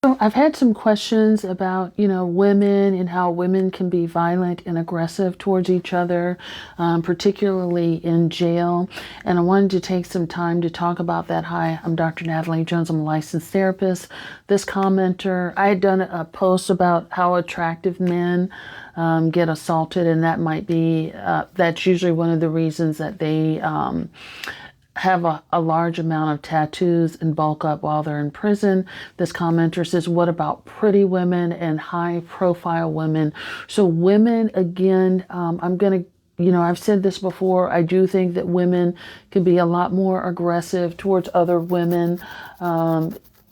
So I've had some questions about, women and how women can be violent and aggressive towards each other, particularly in jail. And I wanted to take some time to talk about that. Hi, I'm Dr. Natalie Jones. I'm a licensed therapist. This commenter, I had done a post about how attractive men get assaulted, and that might be, that's usually one of the reasons that they have a large amount of tattoos and bulk up while they're in prison. This commenter says, what about pretty women and high profile women? So women, again, I'm going to, I've said this before. I do think that women can be a lot more aggressive towards other women,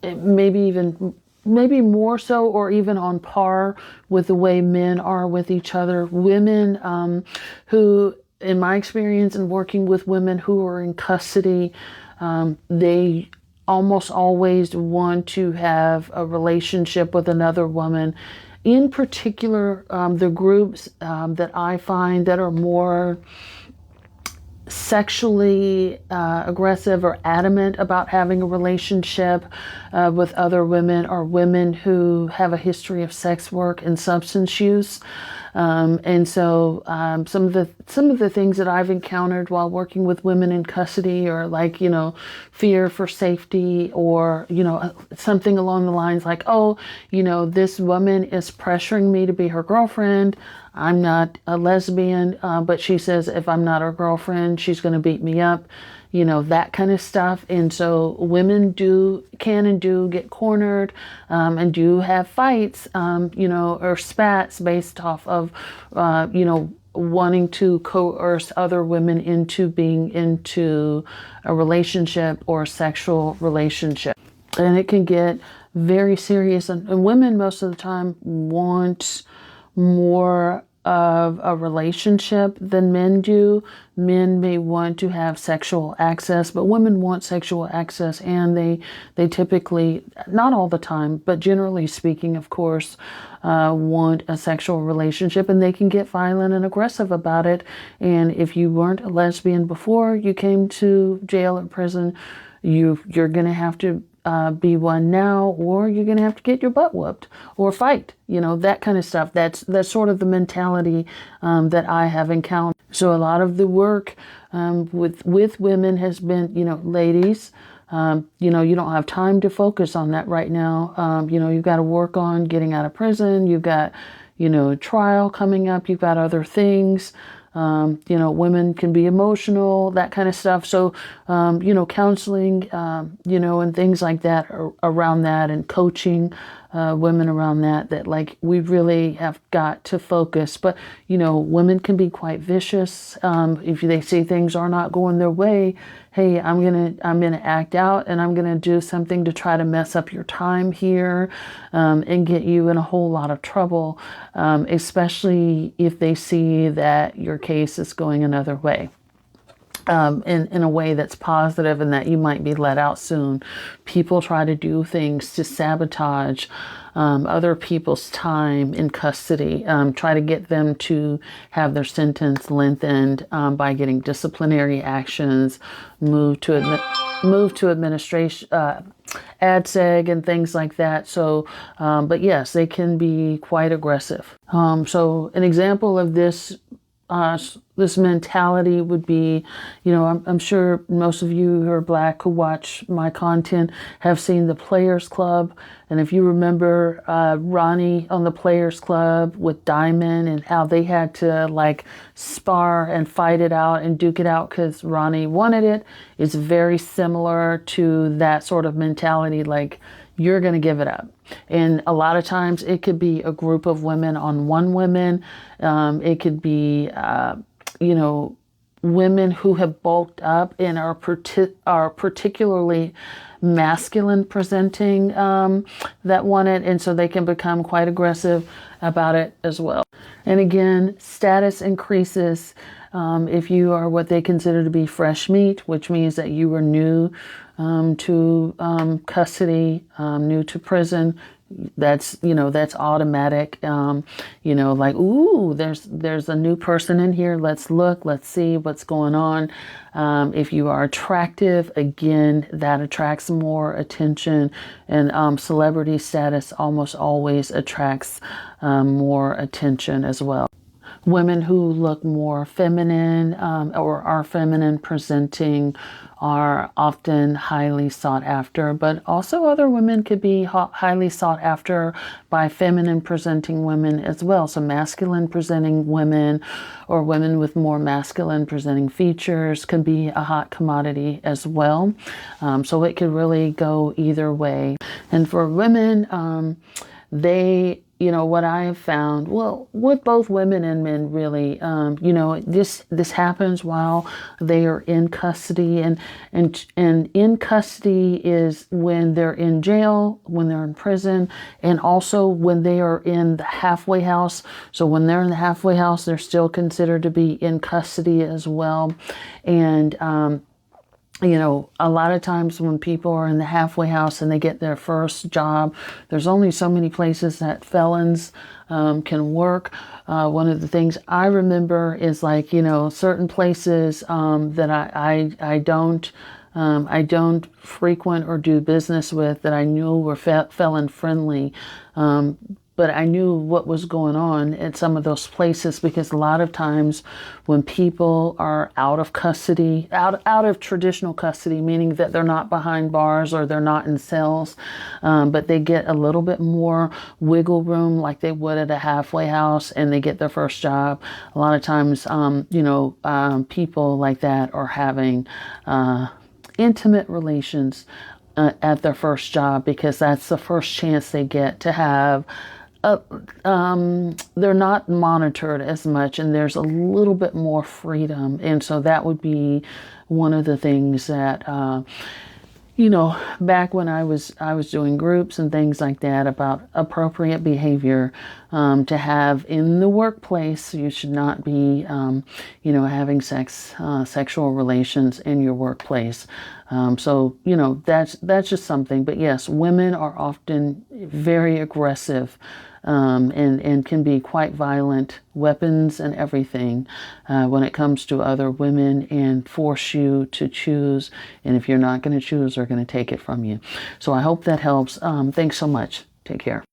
maybe more so, or even on par with the way men are with each other. Women who, in my experience in working with women who are in custody, they almost always want to have a relationship with another woman. In particular, the groups that I find that are more sexually aggressive or adamant about having a relationship with other women are women who have a history of sex work and substance use. And so some of the things that I've encountered while working with women in custody are like, fear for safety, or, something along the lines like, oh, this woman is pressuring me to be her girlfriend. I'm not a lesbian, but she says if I'm not her girlfriend, she's going to beat me up, that kind of stuff. And so women can and do get cornered, and do have fights, or spats based off of, wanting to coerce other women into being into a relationship or a sexual relationship. And it can get very serious. And women most of the time want more of a relationship than men do. Men may want to have sexual access, but women want sexual access, and they typically, not all the time, but generally speaking, of course, want a sexual relationship, and they can get violent and aggressive about it. And if you weren't a lesbian before you came to jail or prison, you're going to have to be one now, or you're going to have to get your butt whooped or fight, that kind of stuff. That's sort of the mentality that I have encountered. So a lot of the work with women has been, ladies, you don't have time to focus on that right now. You've got to work on getting out of prison. You've got, a trial coming up. You've got other things. Women can be emotional, that kind of stuff. So, counseling, and things like that around that, and coaching women around that like we really have got to focus. But, women can be quite vicious. If they see things are not going their way, hey, I'm gonna act out, and I'm gonna do something to try to mess up your time here, and get you in a whole lot of trouble, especially if they see that your case is going another way. In a way that's positive and that you might be let out soon. People try to do things to sabotage other people's time in custody, try to get them to have their sentence lengthened by getting disciplinary actions, move to administration, ADSEG and things like that. So, but yes, they can be quite aggressive. So an example of this mentality would be, I'm sure most of you who are Black who watch my content have seen the Players Club. And if you remember Ronnie on the Players Club with Diamond, and how they had to spar and fight it out and duke it out because Ronnie wanted it, is very similar to that sort of mentality. Like, you're going to give it up. And a lot of times it could be a group of women on one woman. It could be, women who have bulked up and are particularly masculine presenting, that want it. And so they can become quite aggressive about it as well. And again, status increases if you are what they consider to be fresh meat, which means that you are new to custody, new to prison, that's automatic. Like, ooh, there's a new person in here. Let's look, let's see what's going on. If you are attractive, again, that attracts more attention, and celebrity status almost always attracts more attention as well. Women who look more feminine, or are feminine presenting, are often highly sought after, but also other women could be highly sought after by feminine presenting women as well. So masculine presenting women or women with more masculine presenting features can be a hot commodity as well. So it could really go either way. And for women, what I have found, well, with both women and men, really, this happens while they are in custody, and in custody is when they're in jail, when they're in prison, and also when they are in the halfway house. So when they're in the halfway house, they're still considered to be in custody as well. And a lot of times when people are in the halfway house and they get their first job, there's only so many places that felons can work. One of the things I remember is certain places that I don't frequent or do business with, that I knew were felon friendly. But I knew what was going on at some of those places, because a lot of times when people are out of custody, out of traditional custody, meaning that they're not behind bars or they're not in cells, but they get a little bit more wiggle room like they would at a halfway house, and they get their first job. A lot of times, people like that are having intimate relations at their first job, because that's the first chance they get to have. They're not monitored as much, and there's a little bit more freedom. And so that would be one of the things that, back when I was doing groups and things like that about appropriate behavior to have in the workplace. You should not be, having sexual relations in your workplace. So that's just something. But yes, women are often very aggressive, and can be quite violent, weapons and everything, when it comes to other women, and force you to choose. And if you're not going to choose, they're going to take it from you. So I hope that helps. Thanks so much. Take care.